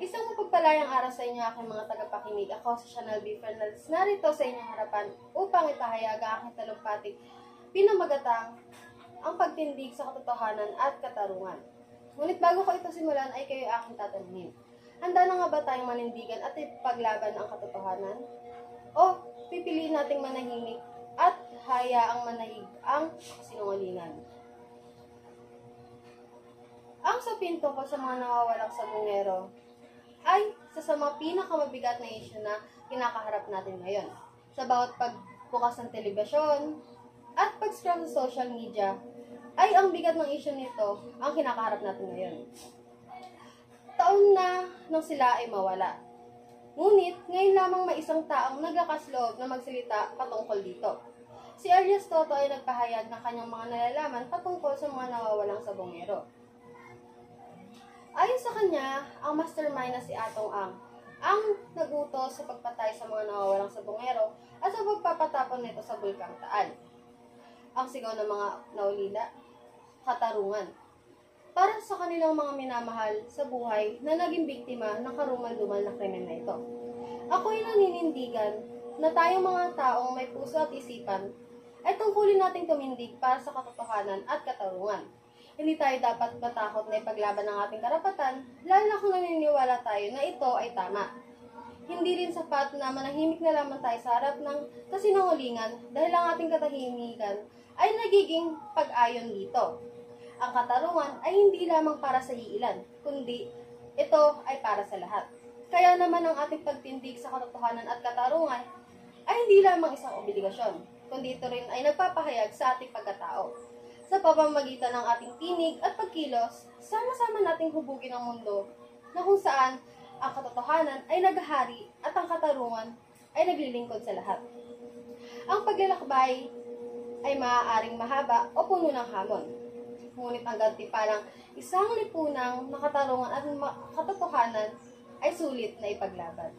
Isang mapagpalayang araw sa inyo aking mga tagapakinig. Ako si Chanel B. Fernandez, narito sa inyong harapan upang ipahayag ang aking talumpating pinamagatang ang pagtindig sa katotohanan at katarungan. Ngunit bago ko ito simulan ay kayo aking tatanungin. Handa na nga ba tayong manindigan at ipaglaban ang katotohanan? O pipiliin nating manahimik at hayaang manahig ang sinungalingan? Ang sapin tungkol sa mga nawawalang sabungero ay isa sa mga pinakamabigat na issue na kinakaharap natin ngayon. Sa bawat pagbukas ng telebisyon at pag-scroll sa social media, ay ang bigat ng issue nito ang kinakaharap natin ngayon. Taon na nang sila ay mawala. Ngunit, ngayon lamang may isang taong naglakas loob na magsalita patungkol dito. Si Elias Toto ay nagpahayag ng kanyang mga nalalaman patungkol sa mga nawawalang sabongero. Ayon sa kanya, ang mastermind na si Atong ang nagutos sa pagpatay sa mga nawawalang sabongero at sa pagpapatapon nito sa Bulkang Taal. Ang sigaw ng mga naulila, katarungan, para sa kanilang mga minamahal sa buhay na naging biktima ng karumal-dumal na krimen na ito. Ako'y naninindigan na tayong mga taong may puso at isipan ay tungkulin nating tumindig para sa katotohanan at katarungan. Hindi tayo dapat matakot na ipaglaban ng ating karapatan, lalo na kung naniniwala tayo na ito ay tama. Hindi rin sapat na manahimik na lamang tayo sa harap ng kasinungalingan dahil ang ating katahimikan ay nagiging pag-ayon dito. Ang katarungan ay hindi lamang para sa iilan, kundi ito ay para sa lahat. Kaya naman ang ating pagtindig sa katotohanan at katarungan ay hindi lamang isang obligasyon, kundi ito rin ay nagpapahayag sa ating pagkatao. Sa pamamagitan ng ating tinig at pagkilos, sama-sama nating hubugin ang mundo na kung saan ang katotohanan ay naghahari at ang katarungan ay naglilingkod sa lahat. Ang paglalakbay ay maaaring mahaba o puno ng hamon. Ngunit ang gantimpalang isang lipunang nakatarungan at katotohanan ay sulit na ipaglaban.